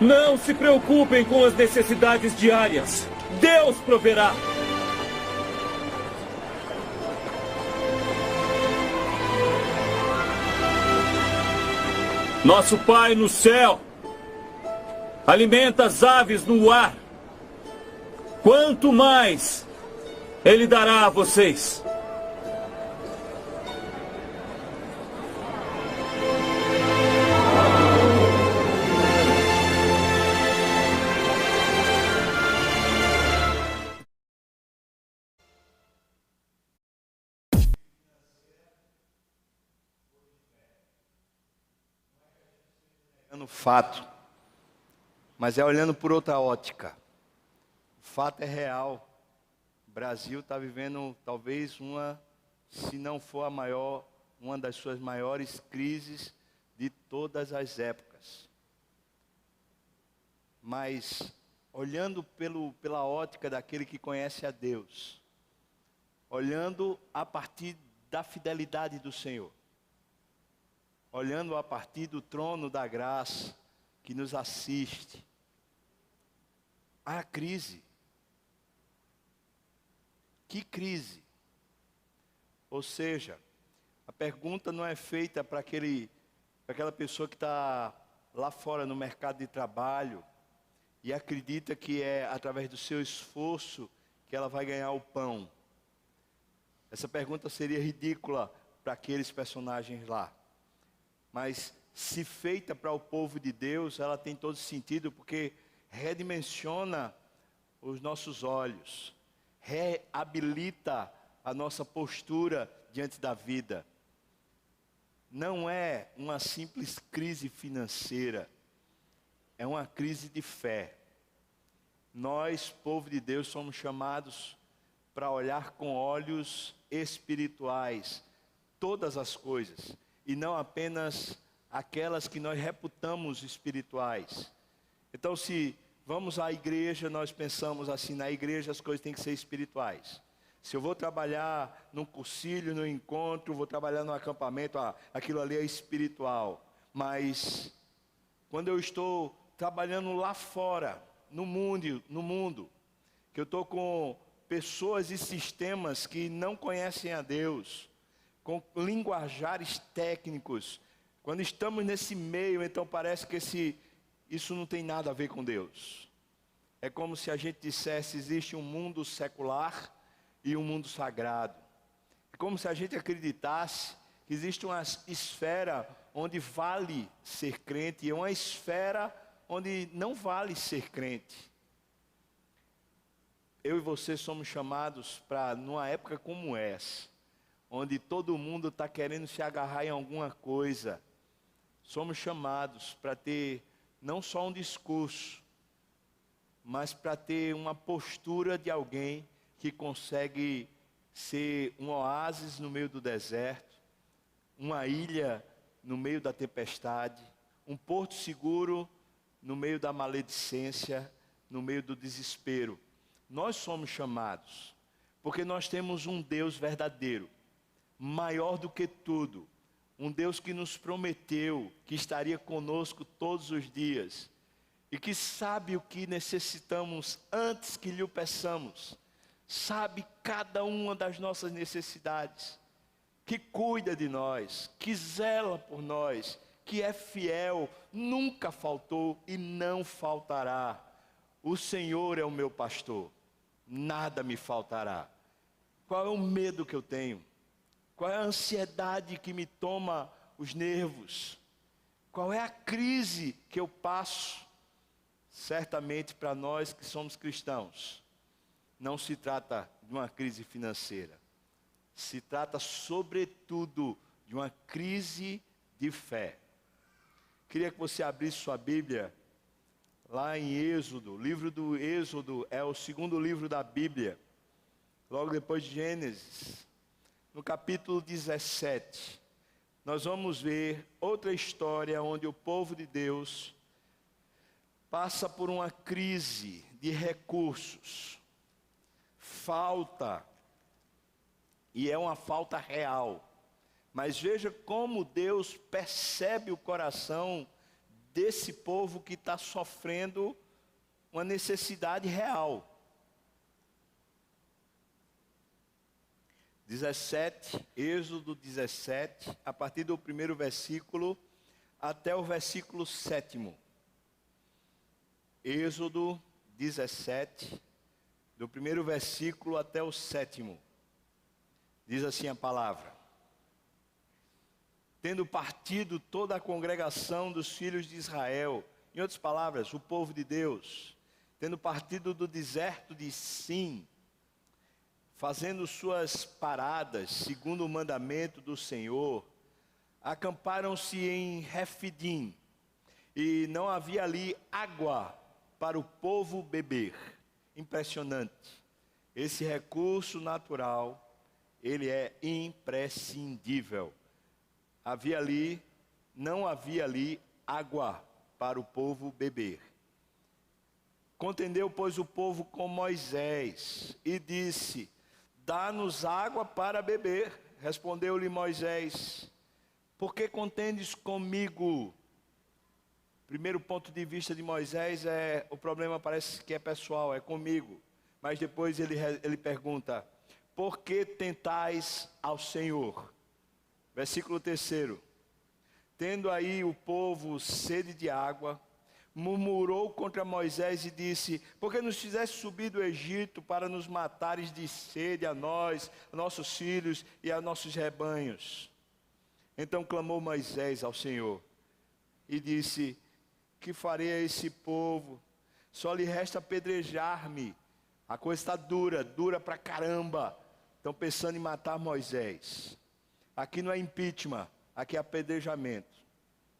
Não se preocupem com as necessidades diárias. Deus proverá. Nosso Pai no céu alimenta as aves no ar. Quanto mais Ele dará a vocês. Fato, mas é olhando por outra ótica. O fato é real. O Brasil está vivendo talvez se não for a maior, uma das suas maiores crises de todas as épocas. Mas olhando pela ótica daquele que conhece a Deus, olhando a partir da fidelidade do Senhor, olhando a partir do trono da graça que nos assiste, há crise. Que crise? Ou seja, a pergunta não é feita para aquela pessoa que está lá fora no mercado de trabalho e acredita que é através do seu esforço que ela vai ganhar o pão. Essa pergunta seria ridícula para aqueles personagens lá. Mas, se feita para o povo de Deus, ela tem todo sentido, porque redimensiona os nossos olhos, reabilita a nossa postura diante da vida. Não é uma simples crise financeira, é uma crise de fé. Nós, povo de Deus, somos chamados para olhar com olhos espirituais todas as coisas, e não apenas aquelas que nós reputamos espirituais. Então, se vamos à igreja, nós pensamos assim, na igreja as coisas têm que ser espirituais. Se eu vou trabalhar num cursilho, num encontro, vou trabalhar num acampamento, aquilo ali é espiritual. Mas, quando eu estou trabalhando lá fora, no mundo, que eu estou com pessoas e sistemas que não conhecem a Deus, com linguajares técnicos, quando estamos nesse meio, então parece que isso não tem nada a ver com Deus. É como se a gente dissesse, existe um mundo secular e um mundo sagrado. É como se a gente acreditasse que existe uma esfera onde vale ser crente e uma esfera onde não vale ser crente. Eu e você somos chamados para, numa época como essa, onde todo mundo está querendo se agarrar em alguma coisa, somos chamados para ter não só um discurso, mas para ter uma postura de alguém que consegue ser um oásis no meio do deserto, uma ilha no meio da tempestade, um porto seguro no meio da maledicência, no meio do desespero. Nós somos chamados, porque nós temos um Deus verdadeiro, maior do que tudo, um Deus que nos prometeu que estaria conosco todos os dias, e que sabe o que necessitamos antes que lhe o peçamos, sabe cada uma das nossas necessidades, que cuida de nós, que zela por nós, que é fiel, nunca faltou e não faltará. O Senhor é o meu pastor, nada me faltará. Qual é o medo que eu tenho? Qual é a ansiedade que me toma os nervos? Qual é a crise que eu passo? Certamente para nós que somos cristãos, não se trata de uma crise financeira. Se trata sobretudo de uma crise de fé. Queria que você abrisse sua Bíblia lá em Êxodo. O livro do Êxodo é o segundo livro da Bíblia, logo depois de Gênesis. No capítulo 17, nós vamos ver outra história onde o povo de Deus passa por uma crise de recursos, falta, e é uma falta real. Mas veja como Deus percebe o coração desse povo que está sofrendo uma necessidade real. 17, Êxodo 17, a partir do primeiro versículo até o versículo 7. Êxodo 17, do primeiro versículo até o 7. Diz assim a palavra: tendo partido toda a congregação dos filhos de Israel, em outras palavras, o povo de Deus, tendo partido do deserto de Sim, fazendo suas paradas, segundo o mandamento do Senhor, acamparam-se em Refidim, e não havia ali água para o povo beber. Impressionante. Esse recurso natural, ele é imprescindível. Não havia ali água para o povo beber. Contendeu, pois, o povo com Moisés e disse: dá-nos água para beber. Respondeu-lhe Moisés: por que contendes comigo? Primeiro ponto de vista de Moisés o problema parece que é pessoal, é comigo. Mas depois ele pergunta: por que tentais ao Senhor? Versículo 3. Tendo aí o povo sede de água, murmurou contra Moisés e disse: por que nos fizeste subir do Egito para nos matares de sede a nós, a nossos filhos e a nossos rebanhos? Então clamou Moisés ao Senhor e disse: que farei a esse povo? Só lhe resta apedrejar-me. A coisa está dura pra caramba. Estão pensando em matar Moisés. Aqui não é impeachment, aqui é apedrejamento.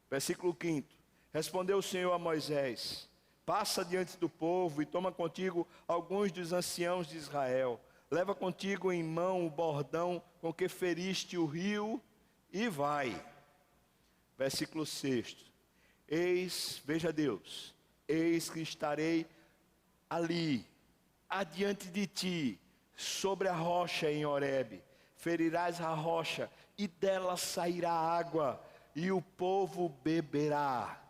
Versículo 5. Respondeu o Senhor a Moisés: passa diante do povo e toma contigo alguns dos anciãos de Israel. Leva contigo em mão o bordão com que feriste o rio e vai. Versículo 6. Veja Deus, eis que estarei ali, adiante de ti, sobre a rocha em Horebe. Ferirás a rocha e dela sairá água, e o povo beberá.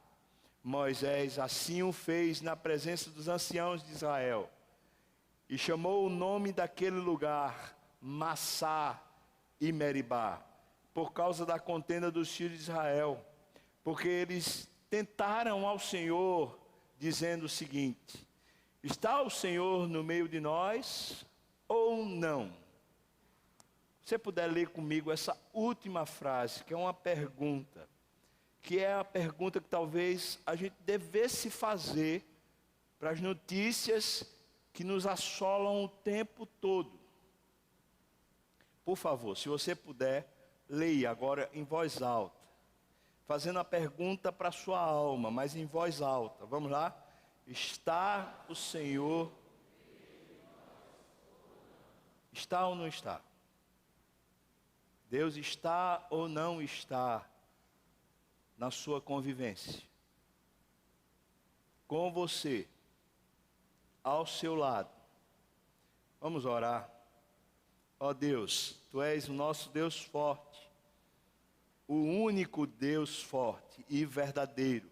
Moisés assim o fez na presença dos anciãos de Israel, e chamou o nome daquele lugar Massá e Meribá, por causa da contenda dos filhos de Israel, porque eles tentaram ao Senhor, dizendo o seguinte: está o Senhor no meio de nós ou não? Se você puder ler comigo essa última frase, que é uma pergunta, que é a pergunta que talvez a gente devesse fazer para as notícias que nos assolam o tempo todo. Por favor, se você puder, leia agora em voz alta, fazendo a pergunta para a sua alma, mas em voz alta. Vamos lá? Está o Senhor? Está ou não está? Deus está ou não está na sua convivência? Com você, ao seu lado. Vamos orar. Ó Deus, Tu és o nosso Deus forte, o único Deus forte e verdadeiro.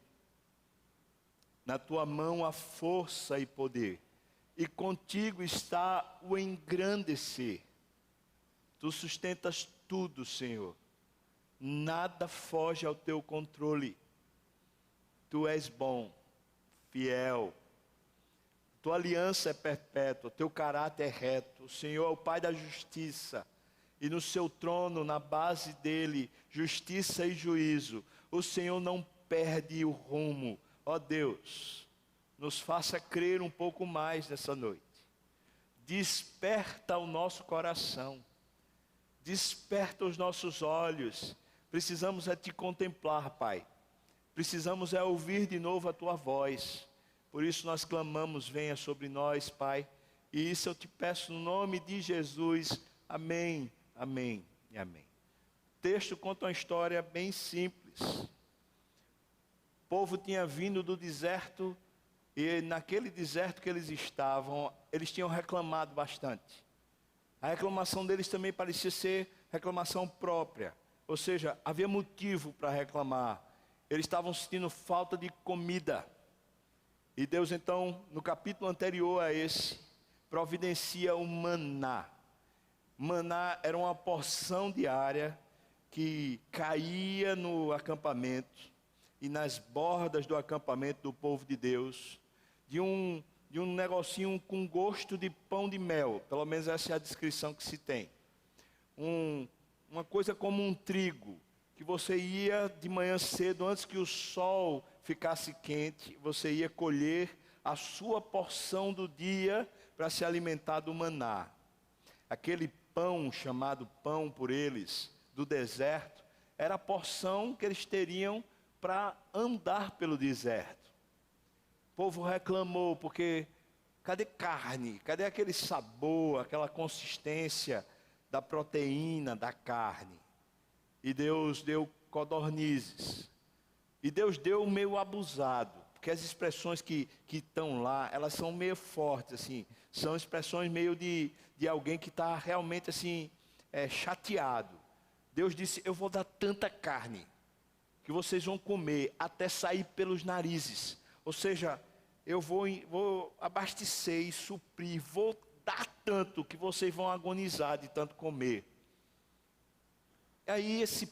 Na Tua mão há força e poder, e contigo está o engrandecer. Tu sustentas tudo, Senhor. Nada foge ao Teu controle. Tu és bom, fiel. Tua aliança é perpétua, Teu caráter é reto. O Senhor é o Pai da justiça. E no seu trono, na base dele, justiça e juízo. O Senhor não perde o rumo. Ó Deus, nos faça crer um pouco mais nessa noite. Desperta o nosso coração. Desperta os nossos olhos. Precisamos Te contemplar, Pai. Precisamos ouvir de novo a Tua voz. Por isso nós clamamos: venha sobre nós, Pai. E isso eu Te peço no nome de Jesus. Amém. Amém e amém. O texto conta uma história bem simples. O povo tinha vindo do deserto, e naquele deserto que eles estavam, eles tinham reclamado bastante. A reclamação deles também parecia ser reclamação própria. Ou seja, havia motivo para reclamar. eles estavam sentindo falta de comida. E Deus então, no capítulo anterior a esse, providencia o maná. Maná era uma porção diária que caía no acampamento e nas bordas do acampamento do povo de Deus, de um negocinho com gosto de pão de mel, pelo menos essa é a descrição que se tem. Uma coisa como um trigo, que você ia de manhã cedo, antes que o sol ficasse quente, você ia colher a sua porção do dia para se alimentar do maná. Aquele pão, chamado pão por eles, do deserto, era a porção que eles teriam para andar pelo deserto. O povo reclamou, porque cadê carne? Cadê aquele sabor, aquela consistência da proteína da carne? E Deus deu codornizes. E Deus deu meio abusado, porque as expressões que estão lá, elas são meio fortes, assim. São expressões meio de alguém que está realmente assim, chateado. Deus disse, eu vou dar tanta carne, que vocês vão comer até sair pelos narizes. Ou seja, eu vou abastecer e suprir, vou dar tanto, que vocês vão agonizar de tanto comer. Aí esse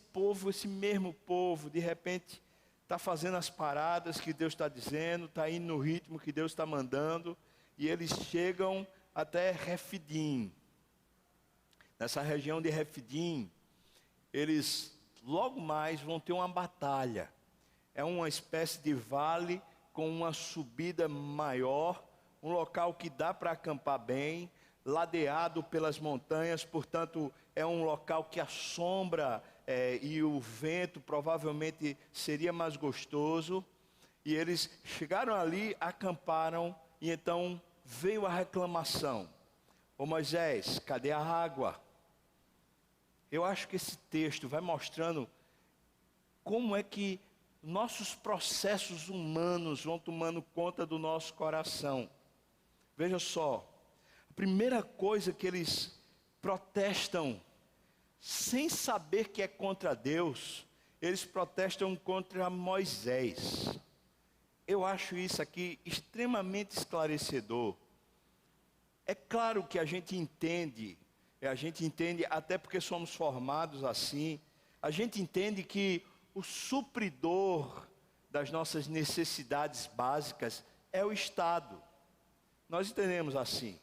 mesmo povo, de repente, está fazendo as paradas que Deus está dizendo, está indo no ritmo que Deus está mandando, e eles chegam até Refidim. Nessa região de Refidim, eles logo mais vão ter uma batalha. É uma espécie de vale com uma subida maior, um local que dá para acampar bem, ladeado pelas montanhas, portanto, é um local que a sombra e o vento provavelmente seria mais gostoso. E eles chegaram ali, acamparam, e então veio a reclamação. Ô Moisés, cadê a água? Eu acho que esse texto vai mostrando como é que nossos processos humanos vão tomando conta do nosso coração. Veja só, a primeira coisa que eles protestam, sem saber que é contra Deus, eles protestam contra Moisés. Eu acho isso aqui extremamente esclarecedor. É claro que a gente entende até porque somos formados assim, a gente entende que o supridor das nossas necessidades básicas é o Estado. Nós entendemos assim.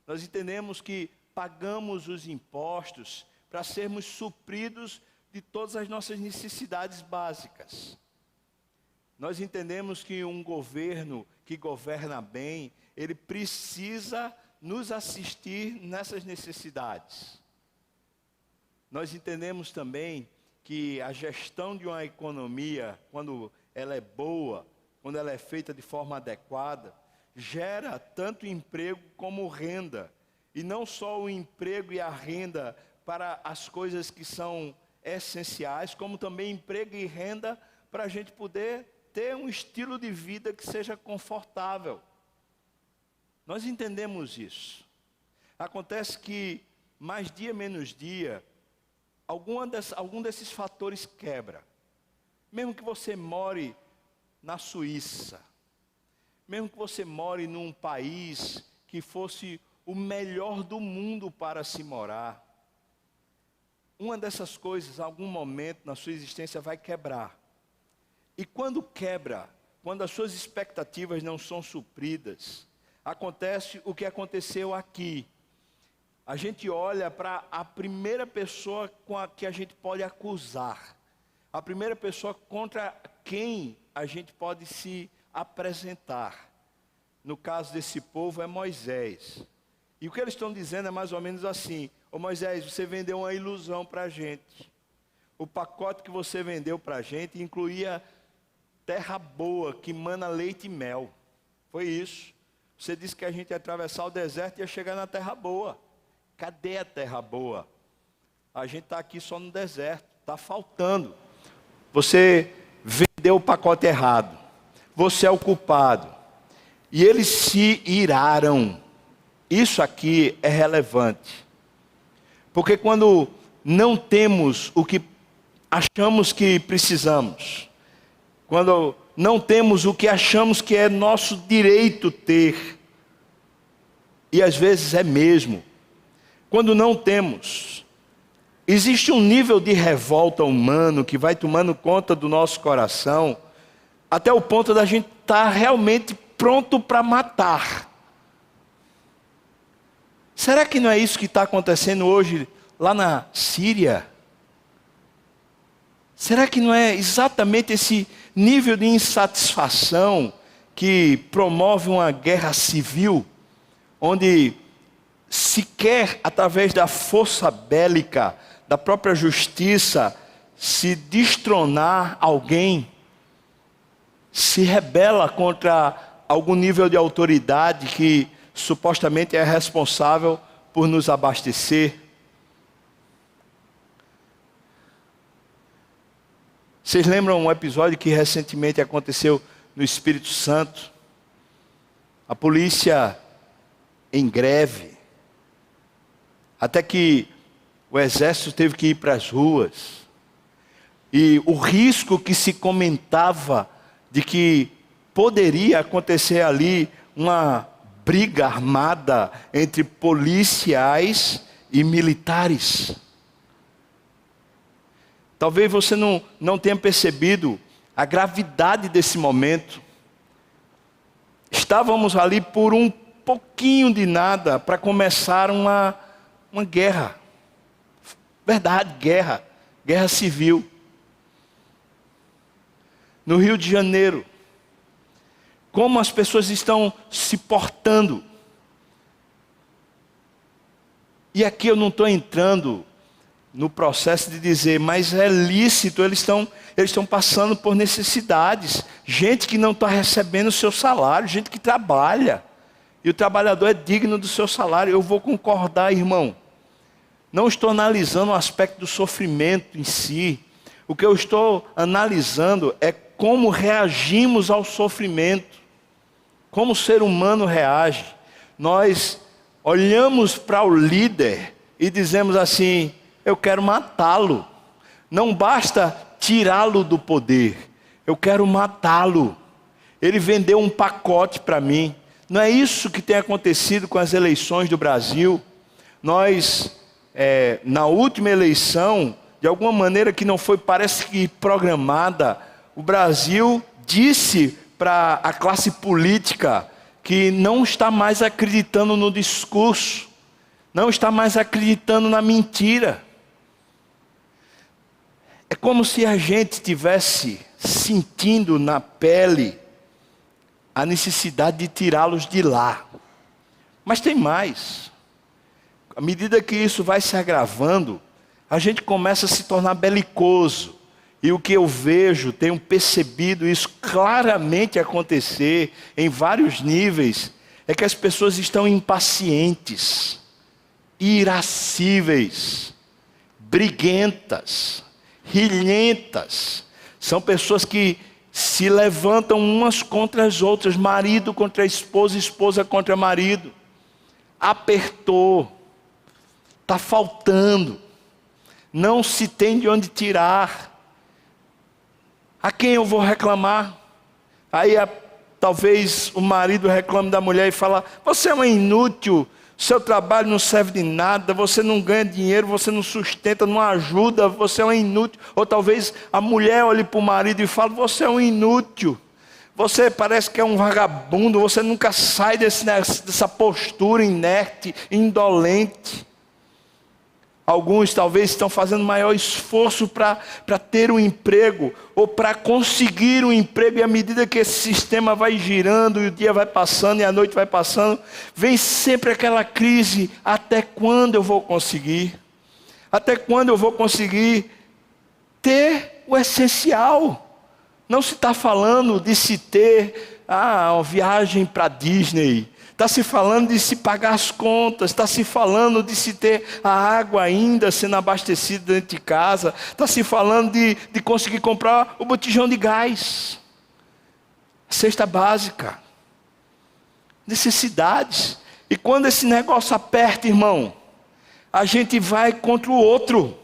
Nós entendemos que pagamos os impostos para sermos supridos de todas as nossas necessidades básicas. Nós entendemos que um governo que governa bem, ele precisa nos assistir nessas necessidades. Nós entendemos também que a gestão de uma economia, quando ela é boa, quando ela é feita de forma adequada, gera tanto emprego como renda. E não só o emprego e a renda para as coisas que são essenciais, como também emprego e renda para a gente poder ter um estilo de vida que seja confortável. Nós entendemos isso. Acontece que, mais dia menos dia, algum desses fatores quebra. Mesmo que você more na Suíça, mesmo que você more num país que fosse o melhor do mundo para se morar, uma dessas coisas, em algum momento na sua existência, vai quebrar. E quando quebra, quando as suas expectativas não são supridas, acontece o que aconteceu aqui. A gente olha para a primeira pessoa com a que a gente pode acusar, a primeira pessoa contra quem a gente pode se apresentar. No caso desse povo é Moisés. E o que eles estão dizendo é mais ou menos assim: ô Moisés, você vendeu uma ilusão para a gente. O pacote que você vendeu para a gente incluía terra boa, que mana leite e mel. Foi isso. Você disse que a gente ia atravessar o deserto e ia chegar na terra boa. Cadê a terra boa? A gente está aqui só no deserto, está faltando. Você vendeu o pacote errado. Você é o culpado. E eles se iraram. Isso aqui é relevante. Porque quando não temos o que achamos que precisamos, Quando não temos o que achamos que é nosso direito ter. E às vezes é mesmo. Quando não temos, existe um nível de revolta humano que vai tomando conta do nosso coração, até o ponto da gente estar realmente pronto para matar. Será que não é isso que está acontecendo hoje lá na Síria? Será que não é exatamente esse nível de insatisfação que promove uma guerra civil, onde se quer, através da força bélica, da própria justiça, se destronar alguém, se rebela contra algum nível de autoridade que supostamente é responsável por nos abastecer? Vocês lembram um episódio que recentemente aconteceu no Espírito Santo? A polícia em greve, até que o exército teve que ir para as ruas. E o risco que se comentava de que poderia acontecer ali uma briga armada entre policiais e militares. Talvez você não tenha percebido a gravidade desse momento. Estávamos ali por um pouquinho de nada para começar uma guerra. Verdade, guerra civil. No Rio de Janeiro. Como as pessoas estão se portando. E aqui eu não estou entrando no processo de dizer, mas é lícito, eles estão passando por necessidades. Gente que não está recebendo o seu salário, gente que trabalha. E o trabalhador é digno do seu salário. Eu vou concordar, irmão. Não estou analisando o aspecto do sofrimento em si. O que eu estou analisando é como reagimos ao sofrimento. Como o ser humano reage. Nós olhamos para o líder e dizemos assim, eu quero matá-lo. Não basta tirá-lo do poder. Eu quero matá-lo. Ele vendeu um pacote para mim. Não é isso que tem acontecido com as eleições do Brasil. Nós, na última eleição, de alguma maneira que não foi, parece que programada, o Brasil disse para a classe política que não está mais acreditando no discurso, não está mais acreditando na mentira. É como se a gente estivesse sentindo na pele a necessidade de tirá-los de lá. Mas tem mais. À medida que isso vai se agravando, a gente começa a se tornar belicoso. E o que eu vejo, tenho percebido isso claramente acontecer em vários níveis, é que as pessoas estão impacientes, irascíveis, briguentas, rilhentas. São pessoas que se levantam umas contra as outras, marido contra a esposa, esposa contra marido. Apertou, está faltando, não se tem de onde tirar. A quem eu vou reclamar? Aí talvez o marido reclame da mulher e fala, você é uma inútil, seu trabalho não serve de nada, você não ganha dinheiro, você não sustenta, não ajuda, você é um inútil. Ou talvez a mulher olhe para o marido e fale, você é um inútil, você parece que é um vagabundo, você nunca sai dessa postura inerte, indolente. Alguns talvez estão fazendo maior esforço para ter um emprego, ou para conseguir um emprego, e à medida que esse sistema vai girando, e o dia vai passando, e a noite vai passando, vem sempre aquela crise, até quando eu vou conseguir? Até quando eu vou conseguir ter o essencial? Não se está falando de se ter uma viagem para Disney, está se falando de se pagar as contas, está se falando de se ter a água ainda sendo abastecida dentro de casa, está se falando de conseguir comprar o botijão de gás, cesta básica, necessidades. E quando esse negócio aperta, irmão, a gente vai contra o outro.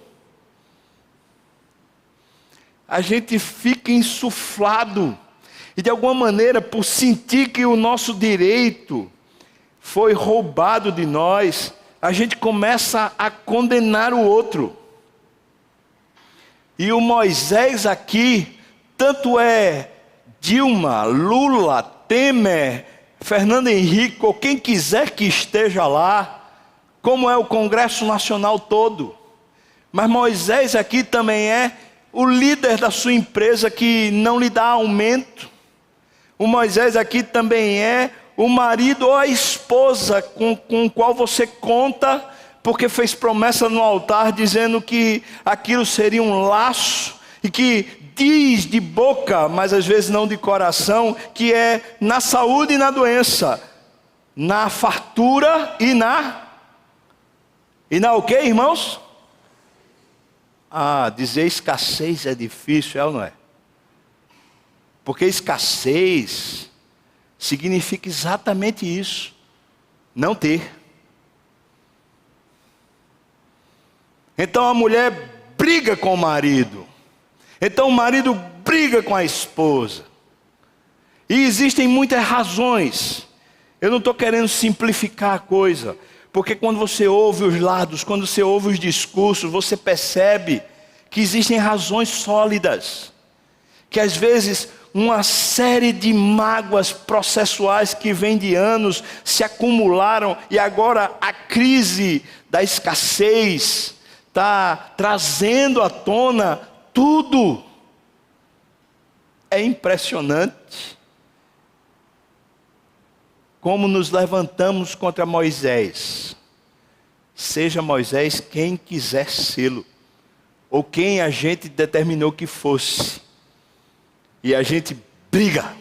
a gente fica insuflado. E de alguma maneira, por sentir que o nosso direito foi roubado de nós, a gente começa a condenar o outro. E o Moisés aqui, tanto é Dilma, Lula, Temer, Fernando Henrique, ou quem quiser que esteja lá, como é o Congresso Nacional todo. Mas Moisés aqui também é o líder da sua empresa que não lhe dá aumento. O Moisés aqui também é o marido ou a esposa com o qual você conta, porque fez promessa no altar dizendo que aquilo seria um laço, e que diz de boca, mas às vezes não de coração, que é na saúde e na doença, na fartura e na o quê, irmãos? Dizer escassez é difícil, é ou não é? Porque escassez significa exatamente isso, não ter. Então a mulher briga com o marido, então o marido briga com a esposa, e existem muitas razões. Eu não estou querendo simplificar a coisa, porque quando você ouve os lados, quando você ouve os discursos, você percebe que existem razões sólidas, que às vezes uma série de mágoas processuais que vêm de anos se acumularam, e agora a crise da escassez está trazendo à tona tudo. É impressionante como nos levantamos contra Moisés. Seja Moisés quem quiser sê-lo, ou quem a gente determinou que fosse, e a gente briga.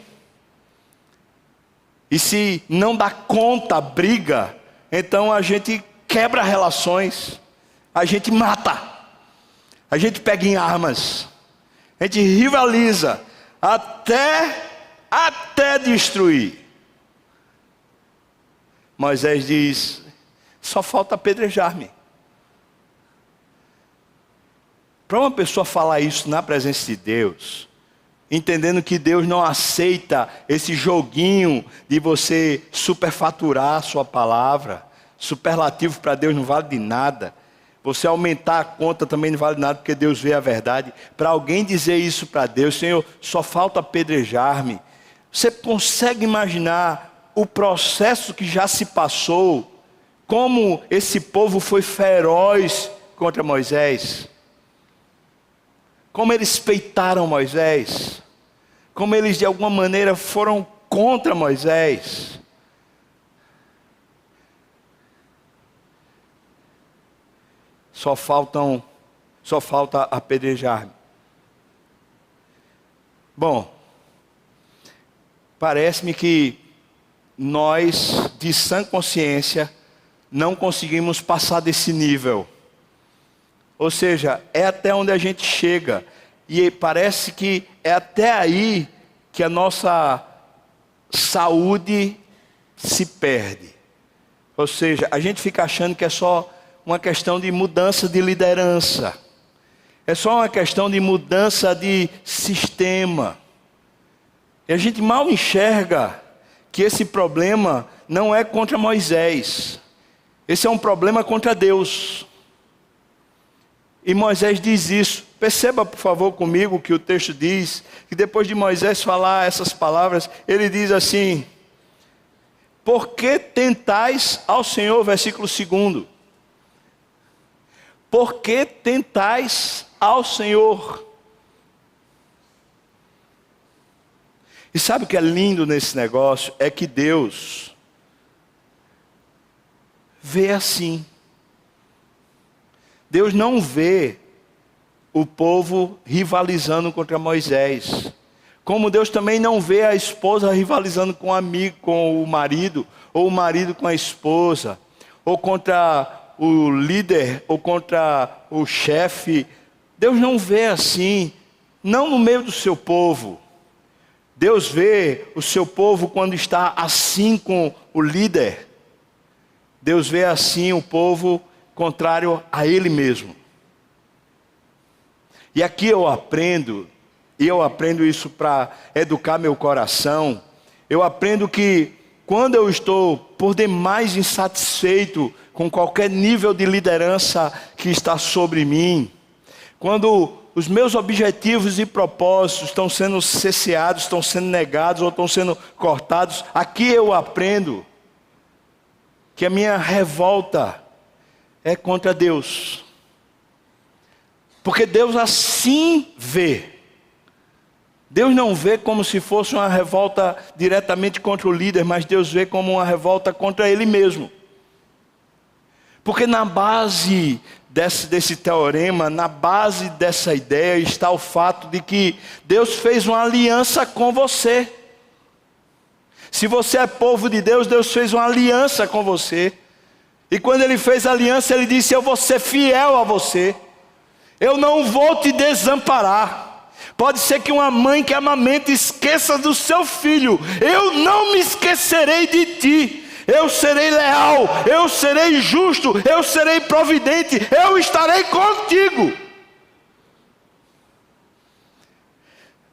E se não dá conta, briga, então a gente quebra relações, a gente mata, a gente pega em armas, a gente rivaliza, até destruir. Moisés diz: só falta apedrejar-me. Para uma pessoa falar isso na presença de Deus, entendendo que Deus não aceita esse joguinho de você superfaturar a sua palavra, superlativo para Deus não vale de nada, você aumentar a conta também não vale de nada, porque Deus vê a verdade. Para alguém dizer isso para Deus: Senhor, só falta apedrejar-me. Você consegue imaginar o processo que já se passou, como esse povo foi feroz contra Moisés, como eles peitaram Moisés, como eles de alguma maneira foram contra Moisés. Só falta apedrejar-me. Bom, parece-me que nós, de sã consciência, não conseguimos passar desse nível. Ou seja, é até onde a gente chega. E parece que é até aí que a nossa saúde se perde. Ou seja, a gente fica achando que é só uma questão de mudança de liderança. É só uma questão de mudança de sistema. E a gente mal enxerga que esse problema não é contra Moisés. Esse é um problema contra Deus. E Moisés diz isso. Perceba, por favor, comigo que o texto diz, que depois de Moisés falar essas palavras, ele diz assim: por que tentais ao Senhor, versículo 2? Por que tentais ao Senhor? E sabe o que é lindo nesse negócio? É que Deus vê assim. Deus não vê o povo rivalizando contra Moisés, como Deus também não vê a esposa rivalizando com o amigo, com o marido, ou o marido com a esposa, ou contra o líder, ou contra o chefe. Deus não vê assim, não no meio do seu povo. Deus vê o seu povo quando está assim com o líder. Deus vê assim o povo contrário a Ele mesmo. E aqui eu aprendo e eu aprendo isso para educar meu coração. Eu aprendo que quando eu estou por demais insatisfeito com qualquer nível de liderança que está sobre mim, quando os meus objetivos e propósitos estão sendo cesseados, estão sendo negados ou estão sendo cortados, aqui eu aprendo que a minha revolta é contra Deus. Porque Deus assim vê. Deus não vê como se fosse uma revolta diretamente contra o líder, mas Deus vê como uma revolta contra Ele mesmo. Porque na base desse teorema, na base dessa ideia, está o fato de que Deus fez uma aliança com você. Se você é povo de Deus, Deus fez uma aliança com você. E quando Ele fez a aliança, Ele disse: eu vou ser fiel a você. Eu não vou te desamparar. Pode ser que uma mãe que amamenta esqueça do seu filho. Eu não me esquecerei de ti. Eu serei leal, eu serei justo, eu serei providente, eu estarei contigo.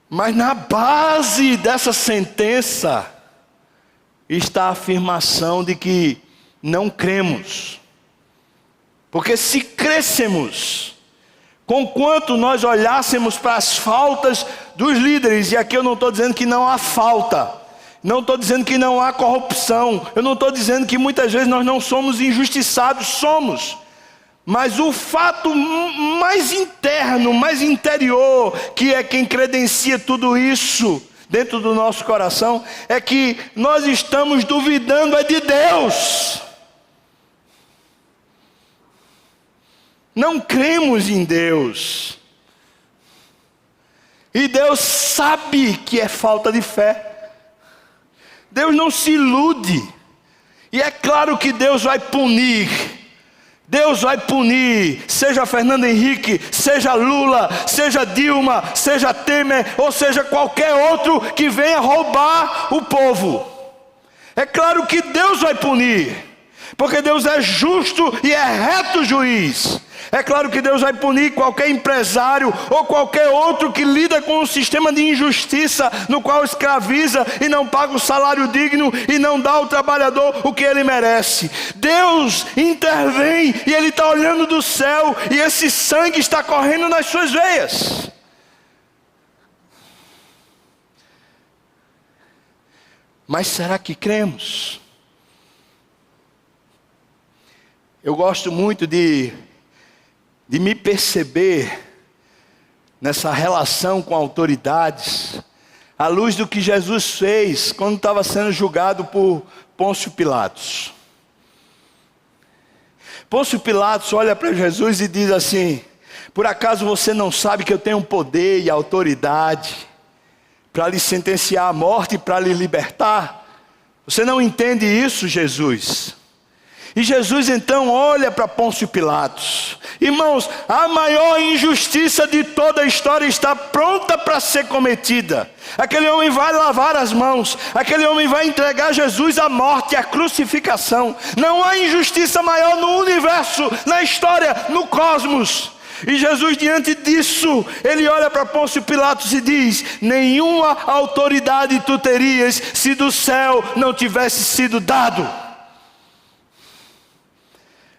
Mas na base dessa sentença está a afirmação de que não cremos. Porque se crêssemos, conquanto nós olhássemos para as faltas dos líderes, e aqui eu não estou dizendo que não há falta, não estou dizendo que não há corrupção, eu não estou dizendo que muitas vezes nós não somos injustiçados, somos. Mas o fato mais interno, mais interior, que é quem credencia tudo isso dentro do nosso coração, é que nós estamos duvidando de Deus. Não cremos em Deus. E Deus sabe que é falta de fé. Deus não se ilude. E é claro que Deus vai punir. Deus vai punir, seja Fernando Henrique, seja Lula, seja Dilma, seja Temer, ou seja qualquer outro que venha roubar o povo. É claro que Deus vai punir, porque Deus é justo e é reto juiz. É claro que Deus vai punir qualquer empresário ou qualquer outro que lida com um sistema de injustiça no qual escraviza e não paga o salário digno e não dá ao trabalhador o que ele merece. Deus intervém e Ele está olhando do céu e esse sangue está correndo nas suas veias. Mas será que cremos? Eu gosto muito de me perceber nessa relação com autoridades, à luz do que Jesus fez quando estava sendo julgado por Pôncio Pilatos. Pôncio Pilatos olha para Jesus e diz assim: por acaso você não sabe que eu tenho poder e autoridade para lhe sentenciar à morte e para lhe libertar? Você não entende isso, Jesus? E Jesus então olha para Pôncio Pilatos. Irmãos, a maior injustiça de toda a história está pronta para ser cometida. Aquele homem vai lavar as mãos. Aquele homem vai entregar Jesus à morte, à crucificação. Não há injustiça maior no universo, na história, no cosmos. E Jesus, diante disso, Ele olha para Pôncio Pilatos e diz: nenhuma autoridade tu terias se do céu não tivesse sido dado.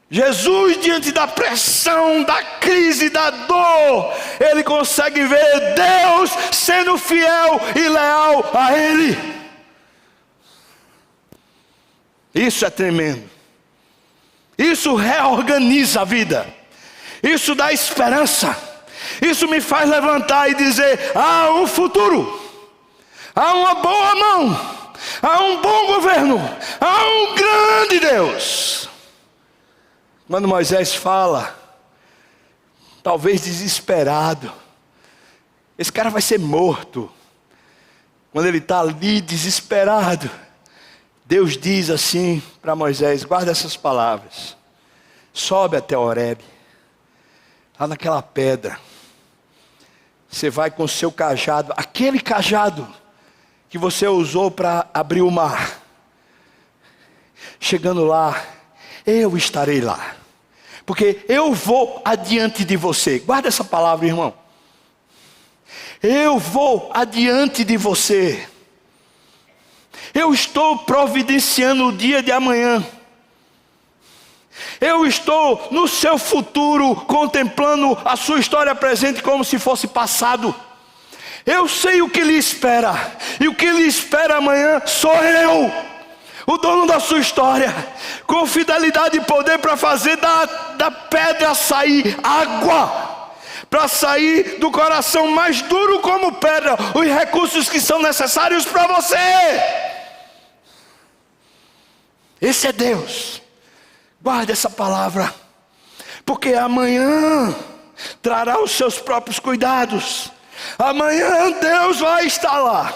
Jesus, diante da pressão, da crise, da dor, Ele consegue ver Deus sendo fiel e leal a Ele. Isso é tremendo. Isso reorganiza a vida. Isso dá esperança. Isso me faz levantar e dizer: há um futuro, há uma boa mão, há um bom governo, há um grande Deus. Quando Moisés fala, talvez desesperado, esse cara vai ser morto. Quando ele está ali desesperado, Deus diz assim para Moisés: guarda essas palavras, sobe até Horebe, lá naquela pedra, você vai com o seu cajado, aquele cajado que você usou para abrir o mar. Chegando lá, eu estarei lá, porque eu vou adiante de você. Guarda essa palavra, irmão. eu vou adiante de você. Eu estou providenciando o dia de amanhã. Eu estou no seu futuro, contemplando a sua história presente como se fosse passado. Eu sei o que lhe espera, e o que lhe espera amanhã sou eu, o dono da sua história, com fidelidade e poder para fazer da pedra sair água, para sair do coração mais duro como pedra, os recursos que são necessários para você. Esse é Deus. Guarde essa palavra, porque amanhã trará os seus próprios cuidados. Amanhã Deus vai estar lá.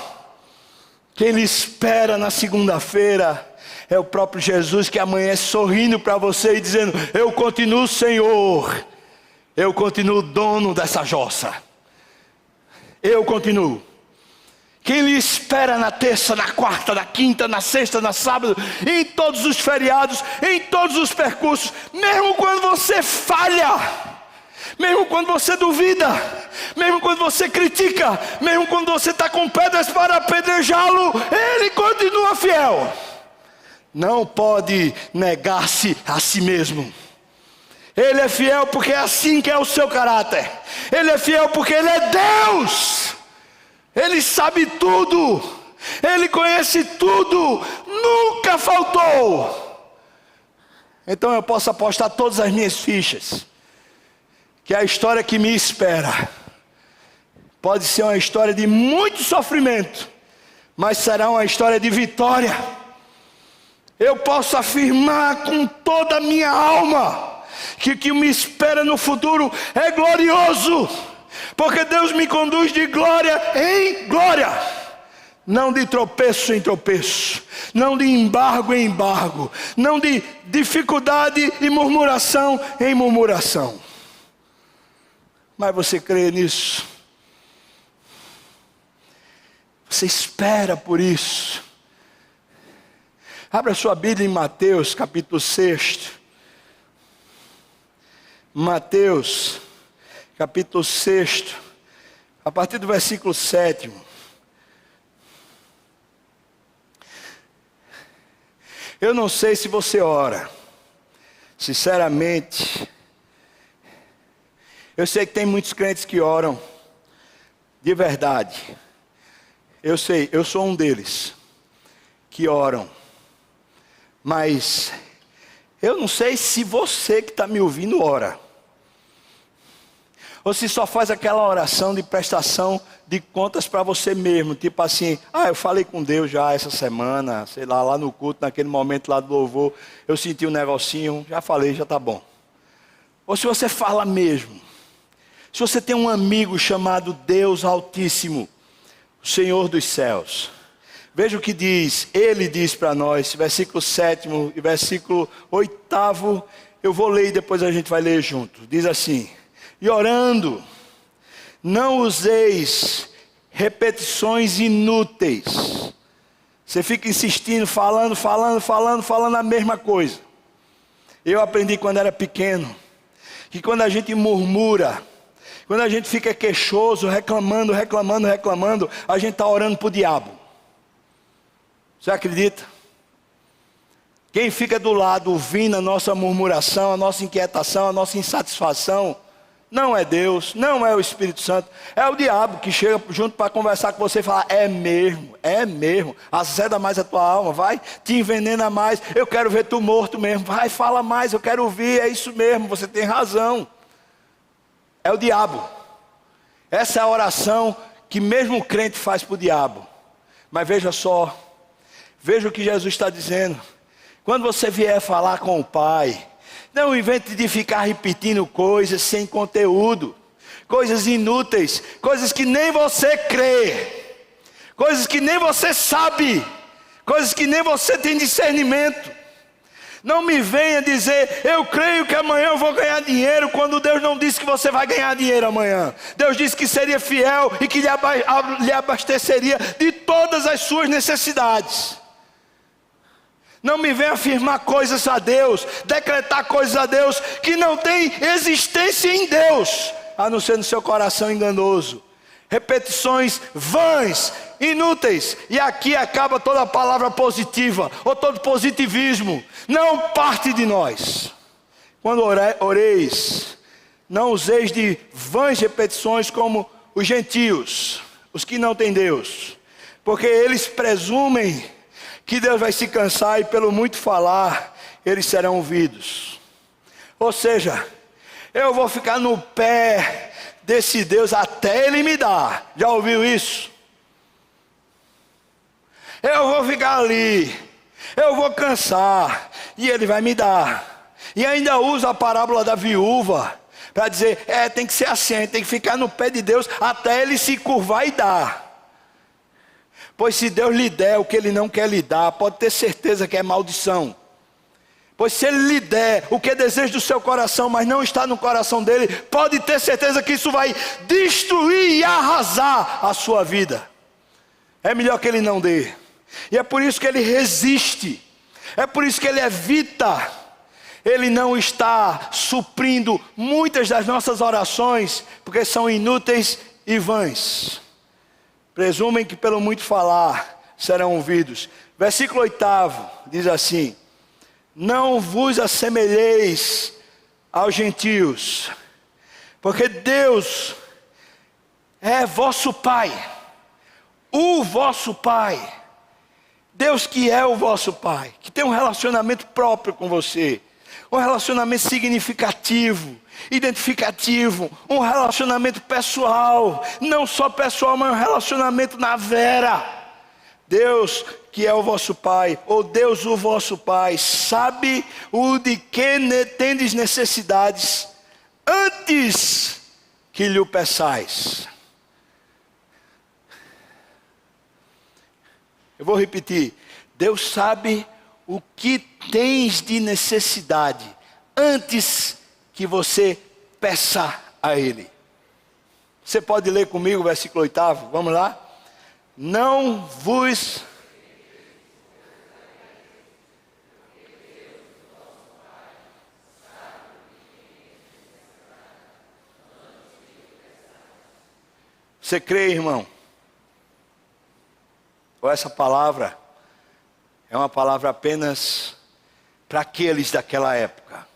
Quem lhe espera na segunda-feira é o próprio Jesus, que amanhece sorrindo para você e dizendo: eu continuo Senhor, eu continuo dono dessa jossa, eu continuo. Quem lhe espera na terça, na quarta, na quinta, na sexta, na sábado, em todos os feriados, em todos os percursos, mesmo quando você falha, mesmo quando você duvida, mesmo quando você critica, mesmo quando você está com pedras para apedrejá-lo, Ele continua fiel. Não pode negar-se a si mesmo. Ele é fiel porque é assim que é o seu caráter. Ele é fiel porque Ele é Deus. Ele sabe tudo, Ele conhece tudo, nunca faltou. Então eu posso apostar todas as minhas fichas, que a história que me espera pode ser uma história de muito sofrimento, mas será uma história de vitória. Eu posso afirmar com toda a minha alma que o que me espera no futuro é glorioso, porque Deus me conduz de glória em glória, não de tropeço em tropeço, não de embargo em embargo, não de dificuldade e murmuração em murmuração. Mas você crê nisso? Você espera por isso? Abra sua Bíblia em Mateus capítulo 6. Mateus capítulo 6, a partir do versículo 7. Eu não sei se você ora, sinceramente. Eu sei que tem muitos crentes que oram, de verdade. Eu sei, eu sou um deles, que oram. Mas eu não sei se você que está me ouvindo ora. Ou se só faz aquela oração de prestação de contas para você mesmo. Tipo assim, eu falei com Deus já essa semana, sei lá no culto, naquele momento lá do louvor, eu senti um negocinho, já falei, já está bom. Ou se você fala mesmo. Se você tem um amigo chamado Deus Altíssimo, o Senhor dos céus. Veja o que diz, Ele diz para nós, versículo 7 e versículo 8, eu vou ler e depois a gente vai ler junto. Diz assim: e orando, não useis repetições inúteis. Você fica insistindo, falando a mesma coisa. Eu aprendi quando era pequeno, que quando a gente murmura, quando a gente fica queixoso, reclamando, a gente está orando para o diabo. Você acredita? Quem fica do lado ouvindo a nossa murmuração, a nossa inquietação, a nossa insatisfação, não é Deus, não é o Espírito Santo, é o diabo que chega junto para conversar com você e falar: é mesmo, azeda mais a tua alma, vai, te envenena mais, eu quero ver tu morto mesmo, vai, fala mais, eu quero ouvir, é isso mesmo, você tem razão. É o diabo. Essa é a oração que mesmo o crente faz para o diabo. Mas veja só, veja o que Jesus está dizendo. Quando você vier falar com o Pai, não invente de ficar repetindo coisas sem conteúdo, coisas inúteis, coisas que nem você crê, coisas que nem você sabe, coisas que nem você tem discernimento. Não me venha dizer: eu creio que amanhã eu vou ganhar dinheiro, quando Deus não disse que você vai ganhar dinheiro amanhã. Deus disse que seria fiel e que lhe abasteceria de todas as suas necessidades. Não me venha afirmar coisas a Deus, decretar coisas a Deus que não tem existência em Deus, a não ser no seu coração enganoso. repetições vãs, inúteis. E aqui acaba toda a palavra positiva, ou todo positivismo. Não parte de nós. Quando oreis, não useis de vãs repetições como os gentios, os que não têm Deus, porque eles presumem que Deus vai se cansar e pelo muito falar, eles serão ouvidos. Ou seja, eu vou ficar no pé desse Deus até Ele me dar. Já ouviu isso? Eu vou ficar ali, eu vou cansar e Ele vai me dar. E ainda usa a parábola da viúva para dizer, tem que ser assim, tem que ficar no pé de Deus até Ele se curvar e dar. Pois se Deus lhe der o que Ele não quer lhe dar, pode ter certeza que é maldição. Pois se Ele lhe der o que é desejo do seu coração, mas não está no coração dele, pode ter certeza que isso vai destruir e arrasar a sua vida. É melhor que Ele não dê. E é por isso que Ele resiste. É por isso que Ele evita. Ele não está suprindo muitas das nossas orações, porque são inúteis e vãs. Presumem que pelo muito falar serão ouvidos. Versículo 8 diz assim: não vos assemelheis aos gentios, porque Deus é vosso Pai, o vosso Pai. Deus que é o vosso Pai, que tem um relacionamento próprio com você, um relacionamento significativo, identificativo, um relacionamento pessoal, não só pessoal, mas um relacionamento na vera. Deus que é o vosso Pai, ou Deus o vosso Pai, sabe o de que tendes necessidades, antes que lhe o peçais. Eu vou repetir, Deus sabe o que tens de necessidade, antes que você peça a Ele. Você pode ler comigo o versículo 8, vamos lá? Não vos... Você crê, irmão? Ou essa palavra é uma palavra apenas para aqueles daquela época?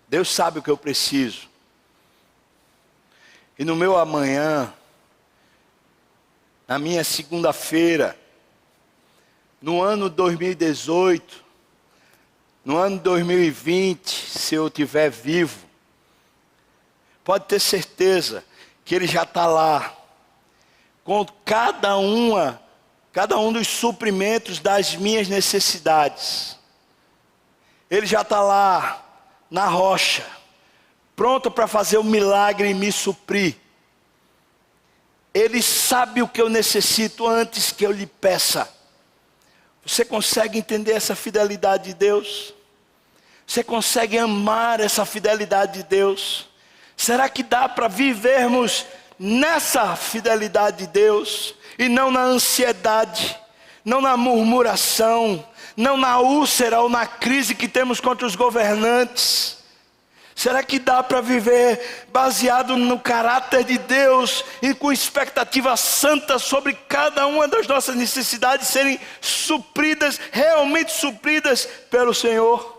Deus sabe o que eu preciso. E no meu amanhã, na minha segunda-feira, no ano 2018, no ano 2020, se eu estiver vivo, pode ter certeza que Ele já está lá, com cada um dos suprimentos das minhas necessidades. Ele já está lá, na rocha, pronto para fazer o milagre e me suprir. Ele sabe o que eu necessito antes que eu lhe peça. Você consegue entender essa fidelidade de Deus? Você consegue amar essa fidelidade de Deus? Será que dá para vivermos nessa fidelidade de Deus? E não na ansiedade, não na murmuração, não na úlcera ou na crise que temos contra os governantes. Será que dá para viver baseado no caráter de Deus e com expectativa santa sobre cada uma das nossas necessidades serem supridas, realmente supridas pelo Senhor?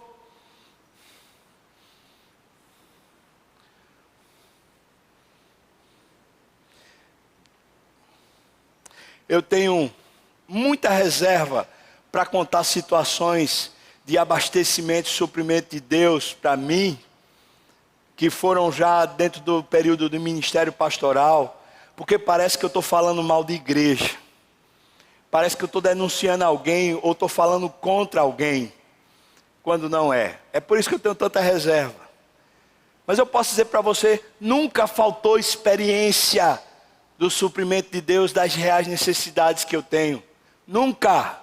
Eu tenho muita reserva para contar situações de abastecimento e suprimento de Deus para mim, que foram já dentro do período do ministério pastoral, porque parece que eu estou falando mal de igreja, parece que eu estou denunciando alguém ou estou falando contra alguém, quando não é. É por isso que eu tenho tanta reserva. Mas eu posso dizer para você, nunca faltou experiência do suprimento de Deus das reais necessidades que eu tenho. Nunca.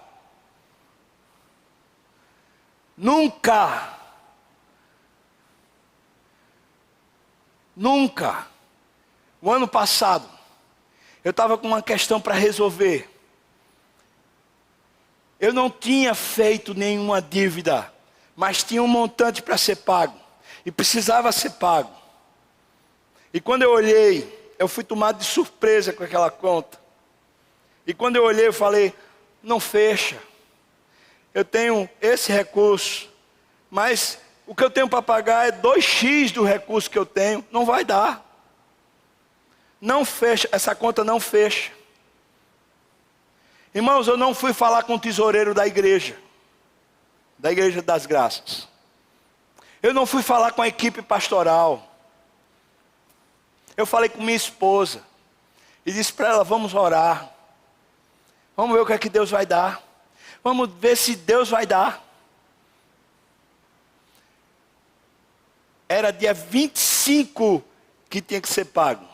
Nunca. Nunca. O ano passado, eu estava com uma questão para resolver. Eu não tinha feito nenhuma dívida, mas tinha um montante para ser pago. E precisava ser pago. E quando eu olhei, eu fui tomado de surpresa com aquela conta. E quando eu olhei, eu falei, não fecha. Eu tenho esse recurso, mas o que eu tenho para pagar é 2x do recurso que eu tenho, não vai dar. Não fecha, essa conta não fecha. Irmãos, eu não fui falar com o tesoureiro da igreja das Graças. Eu não fui falar com a equipe pastoral. Eu falei com minha esposa e disse para ela, vamos orar. Vamos ver o que é que Deus vai dar. Vamos ver se Deus vai dar. Era dia 25 que tinha que ser pago.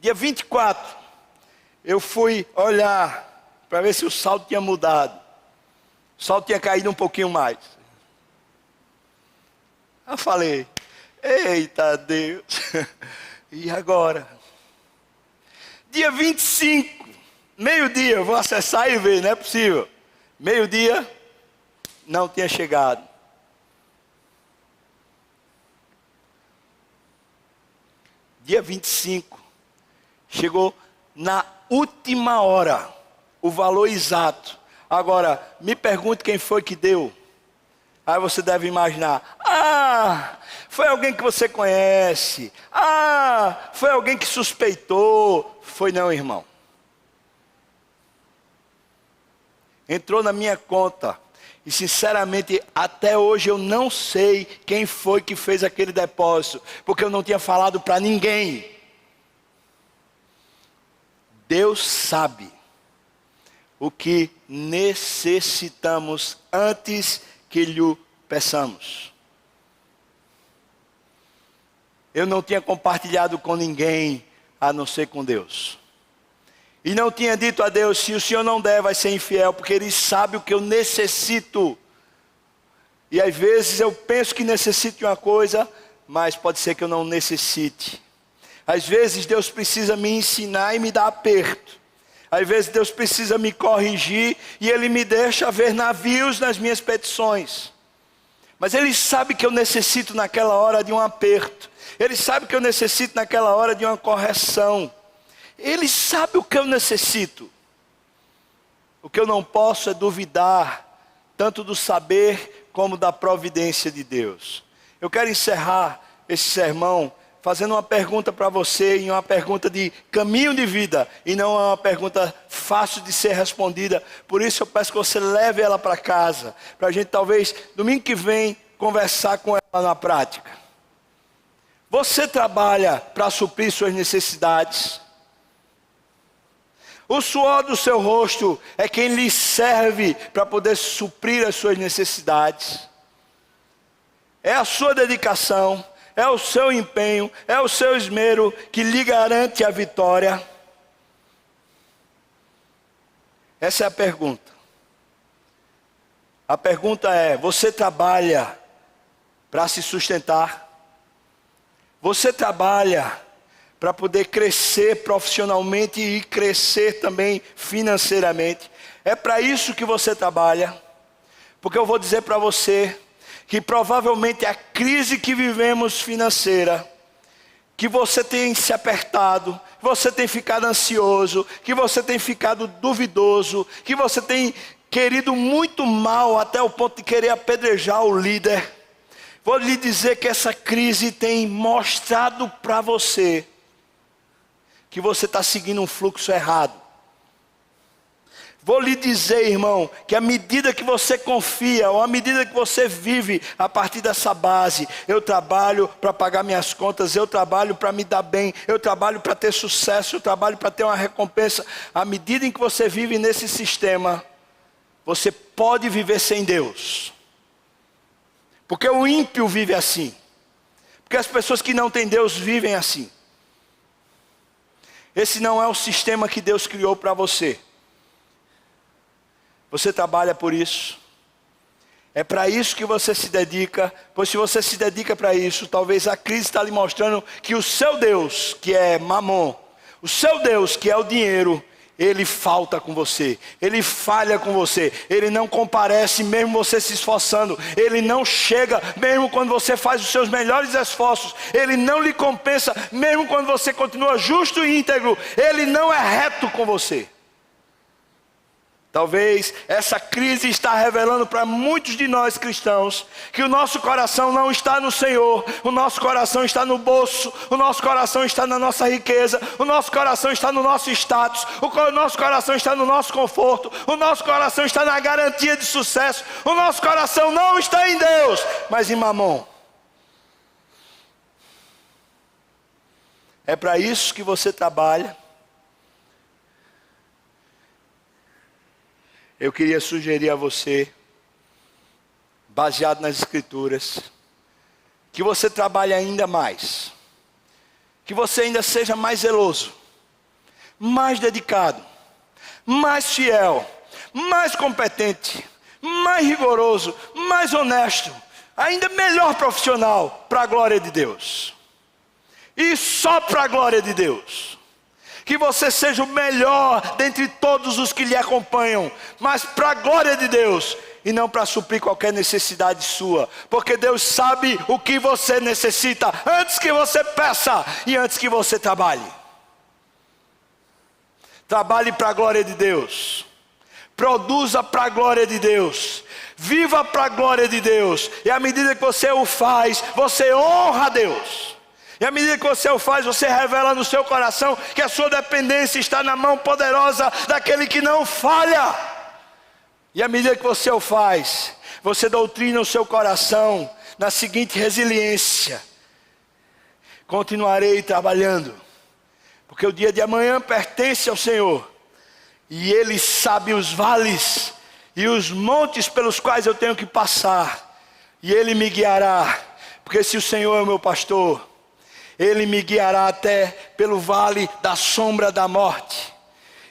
Dia 24, eu fui olhar para ver se o saldo tinha mudado. O saldo tinha caído um pouquinho mais. Eu falei, eita Deus, e agora? Dia 25, meio-dia, eu vou acessar e ver, não é possível. Meio-dia, não tinha chegado. Dia 25, chegou na última hora, o valor exato. Agora, me pergunte quem foi que deu. Aí você deve imaginar, foi alguém que você conhece. Foi alguém que suspeitou. Foi não, irmão. Entrou na minha conta. E sinceramente, até hoje eu não sei quem foi que fez aquele depósito. Porque eu não tinha falado para ninguém. Deus sabe o que necessitamos antes que lhe peçamos. Eu não tinha compartilhado com ninguém, a não ser com Deus. E não tinha dito a Deus, se o Senhor não der, vai ser infiel, porque Ele sabe o que eu necessito. E às vezes eu penso que necessito de uma coisa, mas pode ser que eu não necessite. Às vezes Deus precisa me ensinar e me dar aperto. Às vezes Deus precisa me corrigir e Ele me deixa ver navios nas minhas petições. Mas Ele sabe que eu necessito naquela hora de um aperto. Ele sabe que eu necessito naquela hora de uma correção. Ele sabe o que eu necessito. O que eu não posso é duvidar, tanto do saber como da providência de Deus. Eu quero encerrar esse sermão fazendo uma pergunta para você, e uma pergunta de caminho de vida, e não é uma pergunta fácil de ser respondida. Por isso eu peço que você leve ela para casa, para a gente talvez domingo que vem conversar com ela na prática. Você trabalha para suprir suas necessidades? O suor do seu rosto é quem lhe serve para poder suprir as suas necessidades? É a sua dedicação, é o seu empenho, é o seu esmero que lhe garante a vitória? Essa é a pergunta. A pergunta é, você trabalha para se sustentar? Você trabalha para poder crescer profissionalmente e crescer também financeiramente? É para isso que você trabalha? Porque eu vou dizer para você que provavelmente a crise que vivemos financeira, que você tem se apertado, que você tem ficado ansioso, que você tem ficado duvidoso, que você tem querido muito mal até o ponto de querer apedrejar o líder. Vou lhe dizer que essa crise tem mostrado para você que você está seguindo um fluxo errado. Vou lhe dizer, irmão, que à medida que você confia, ou à medida que você vive a partir dessa base, eu trabalho para pagar minhas contas, eu trabalho para me dar bem, eu trabalho para ter sucesso, eu trabalho para ter uma recompensa. À medida em que você vive nesse sistema, você pode viver sem Deus. Porque o ímpio vive assim. Porque as pessoas que não têm Deus vivem assim. Esse não é o sistema que Deus criou para você. Você trabalha por isso. É para isso que você se dedica. Pois se você se dedica para isso, talvez a crise está lhe mostrando que o seu Deus, que é Mamon, o seu Deus, que é o dinheiro, ele falta com você, ele falha com você, ele não comparece mesmo você se esforçando, ele não chega mesmo quando você faz os seus melhores esforços, ele não lhe compensa mesmo quando você continua justo e íntegro, ele não é reto com você. Talvez essa crise está revelando para muitos de nós cristãos que o nosso coração não está no Senhor, o nosso coração está no bolso, o nosso coração está na nossa riqueza, o nosso coração está no nosso status, o nosso coração está no nosso conforto, o nosso coração está na garantia de sucesso, o nosso coração não está em Deus, mas em Mamon. É para isso que você trabalha. Eu queria sugerir a você, baseado nas Escrituras, que você trabalhe ainda mais, que você ainda seja mais zeloso, mais dedicado, mais fiel, mais competente, mais rigoroso, mais honesto, ainda melhor profissional para a glória de Deus. E só para a glória de Deus. Que você seja o melhor dentre todos os que lhe acompanham, mas para a glória de Deus, e não para suprir qualquer necessidade sua, porque Deus sabe o que você necessita, antes que você peça, e antes que você trabalhe. Trabalhe para a glória de Deus, produza para a glória de Deus, viva para a glória de Deus, e à medida que você o faz, você honra a Deus. E à medida que você o faz, você revela no seu coração que a sua dependência está na mão poderosa daquele que não falha. E à medida que você o faz, você doutrina o seu coração na seguinte resiliência: continuarei trabalhando, porque o dia de amanhã pertence ao Senhor, e Ele sabe os vales e os montes pelos quais eu tenho que passar, e Ele me guiará, porque se o Senhor é o meu pastor, Ele me guiará até pelo vale da sombra da morte.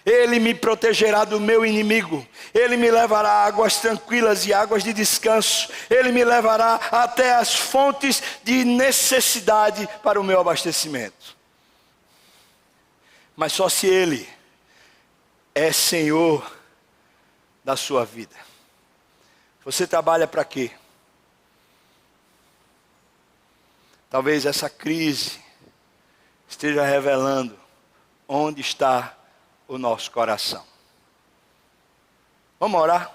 Ele me protegerá do meu inimigo. Ele me levará a águas tranquilas e águas de descanso. Ele me levará até as fontes de necessidade para o meu abastecimento. Mas só se Ele é Senhor da sua vida. Você trabalha para quê? Talvez essa crise esteja revelando onde está o nosso coração. Vamos orar?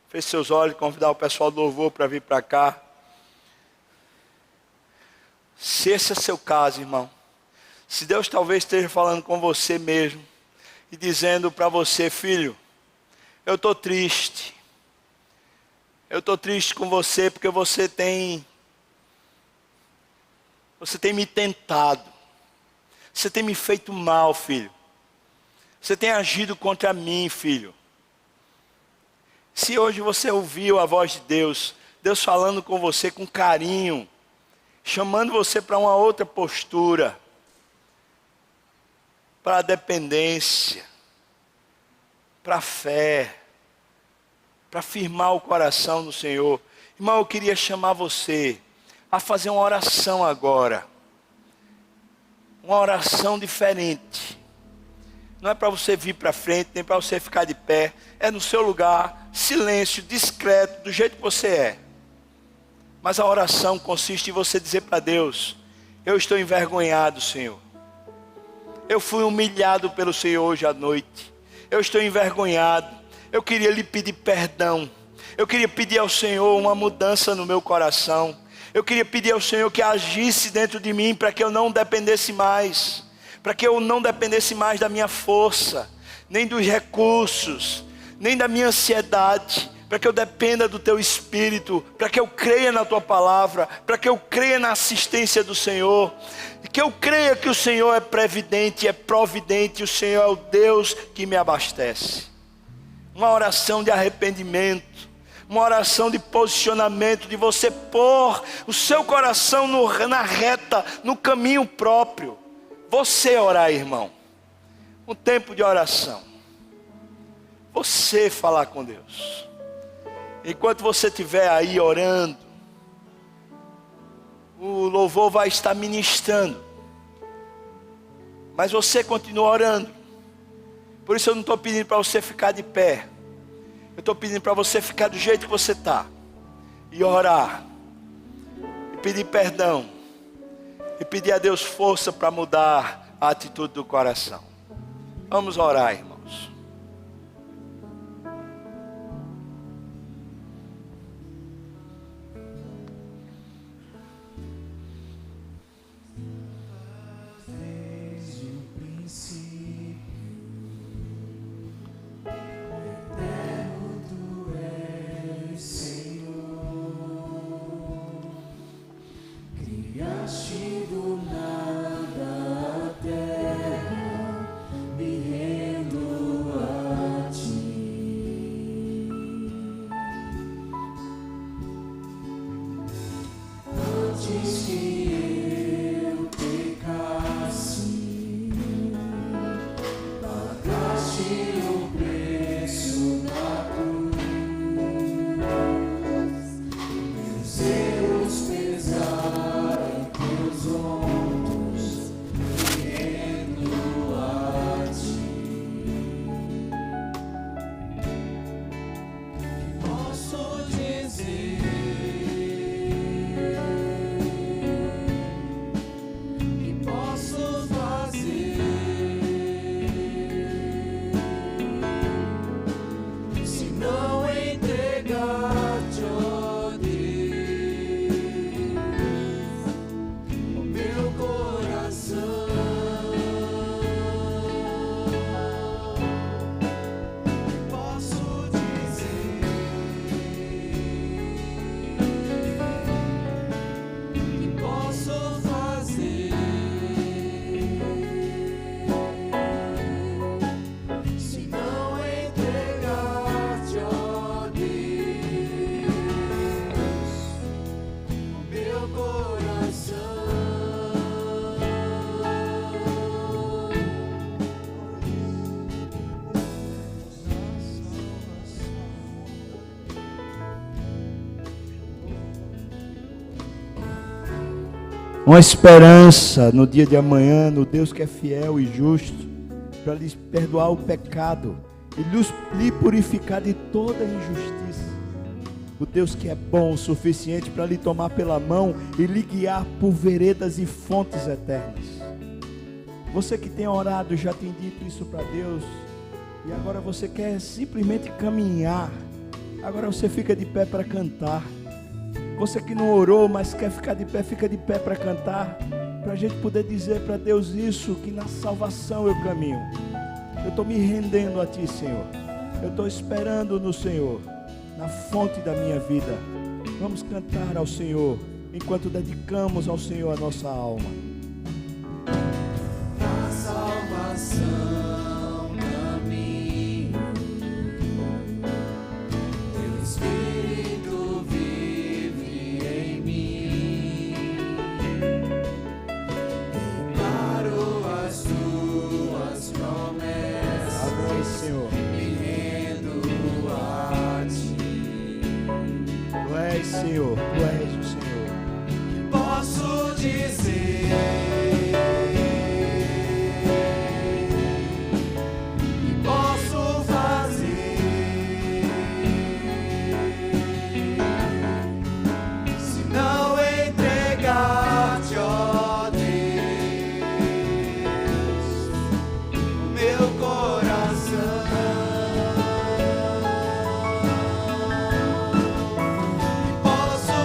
Feche seus olhos, convidar o pessoal do louvor para vir para cá. Se esse é seu caso, irmão, se Deus talvez esteja falando com você mesmo e dizendo para você: filho, eu estou triste. Eu estou triste com você porque você tem me tentado, você tem me feito mal, filho, você tem agido contra mim, filho. Se hoje você ouviu a voz de Deus, Deus falando com você com carinho, chamando você para uma outra postura, para a dependência, para a fé, para firmar o coração no Senhor, irmão, eu queria chamar você a fazer uma oração agora. Uma oração diferente. Não é para você vir para frente, nem para você ficar de pé. É no seu lugar, silêncio, discreto, do jeito que você é. Mas a oração consiste em você dizer para Deus: eu estou envergonhado, Senhor. Eu fui humilhado pelo Senhor hoje à noite. Eu estou envergonhado. Eu queria lhe pedir perdão. Eu queria pedir ao Senhor uma mudança no meu coração. Eu queria pedir ao Senhor que agisse dentro de mim para que eu não dependesse mais. Para que eu não dependesse mais da minha força, nem dos recursos, nem da minha ansiedade. Para que eu dependa do Teu Espírito, para que eu creia na Tua Palavra, para que eu creia na assistência do Senhor. E que eu creia que o Senhor é previdente, é providente, o Senhor é o Deus que me abastece. Uma oração de arrependimento. Uma oração de posicionamento, de você pôr o seu coração na reta, no caminho próprio. Você orar, irmão. Um tempo de oração. Você falar com Deus. Enquanto você estiver aí orando, o louvor vai estar ministrando. Mas você continua orando. Por isso eu não estou pedindo para você ficar de pé. Eu estou pedindo para você ficar do jeito que você está. E orar. E pedir perdão. E pedir a Deus força para mudar a atitude do coração. Vamos orar, irmãos. Uma esperança no dia de amanhã, no Deus que é fiel e justo, para lhes perdoar o pecado e lhe purificar de toda injustiça. O Deus que é bom o suficiente para lhe tomar pela mão e lhe guiar por veredas e fontes eternas. Você que tem orado e já tem dito isso para Deus, e agora você quer simplesmente caminhar, agora você fica de pé para cantar. Você que não orou, mas quer ficar de pé, fica de pé para cantar, para a gente poder dizer para Deus isso, que na salvação eu caminho. Eu estou me rendendo a Ti, Senhor. Eu estou esperando no Senhor, na fonte da minha vida. Vamos cantar ao Senhor, enquanto dedicamos ao Senhor a nossa alma. Na salvação caminho, Teu Espírito vive em mim. Declaro as Tuas promessas. Amém, Senhor. Me rendo a Ti. Tu és, Senhor. Tu és o Senhor. Posso dizer e posso fazer, se não entregar-te, ó Deus, o meu coração. E posso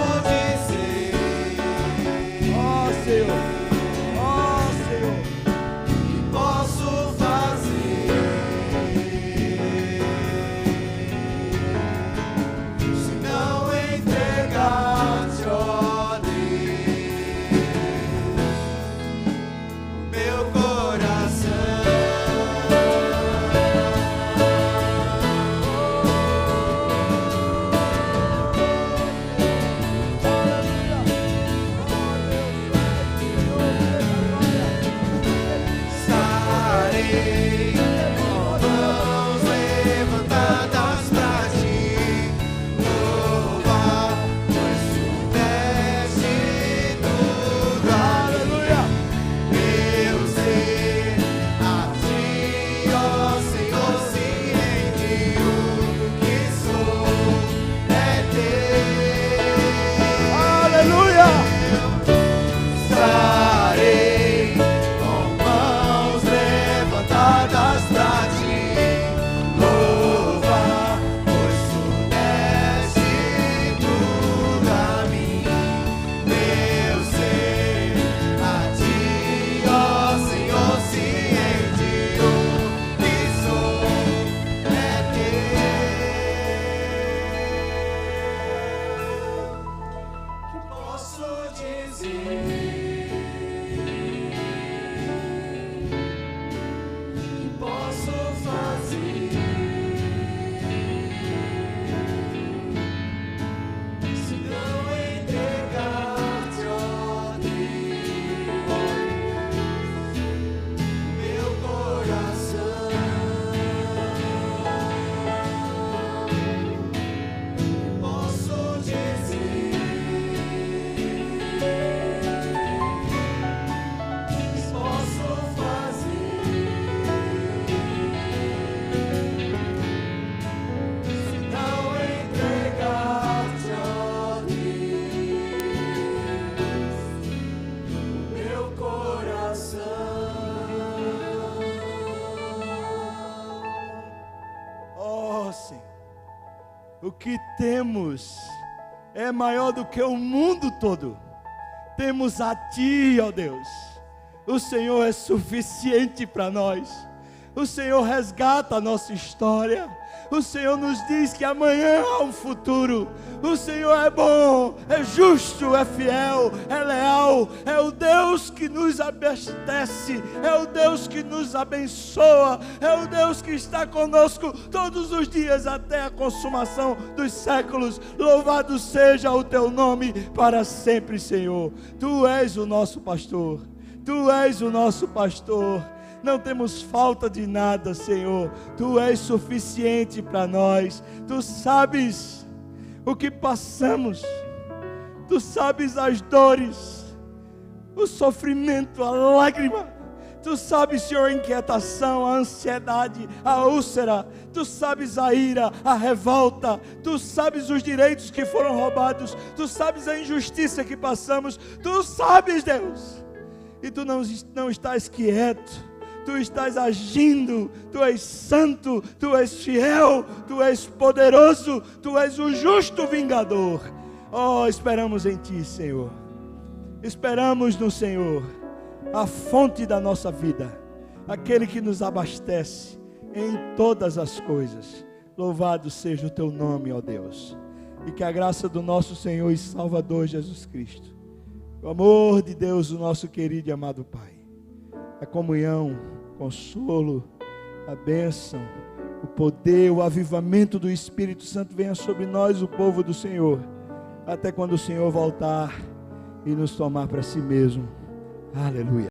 O que temos é maior do que o mundo todo. Temos a Ti, ó Deus. O Senhor é suficiente para nós. O Senhor resgata a nossa história. O Senhor nos diz que amanhã há um futuro. O Senhor é bom, é justo, é fiel, é leal. É o Deus que nos abastece. É o Deus que nos abençoa. É o Deus que está conosco todos os dias até a consumação dos séculos. Louvado seja o Teu nome para sempre, Senhor. Tu és o nosso pastor. Tu és o nosso pastor. Não temos falta de nada, Senhor. Tu és suficiente para nós. Tu sabes o que passamos. Tu sabes as dores, o sofrimento, a lágrima. Tu sabes, Senhor, a inquietação, a ansiedade, a úlcera. Tu sabes a ira, a revolta. Tu sabes os direitos que foram roubados. Tu sabes a injustiça que passamos. Tu sabes, Deus. E Tu não estás quieto. Tu estás agindo, Tu és santo, Tu és fiel, Tu és poderoso, Tu és o justo vingador. Oh, esperamos em Ti, Senhor. Esperamos no Senhor, a fonte da nossa vida, aquele que nos abastece em todas as coisas. Louvado seja o Teu nome, ó Deus. E que a graça do nosso Senhor e Salvador Jesus Cristo, o amor de Deus, o nosso querido e amado Pai, a comunhão, o consolo, a bênção, o poder, o avivamento do Espírito Santo venha sobre nós, o povo do Senhor, até quando o Senhor voltar e nos tomar para si mesmo. Aleluia.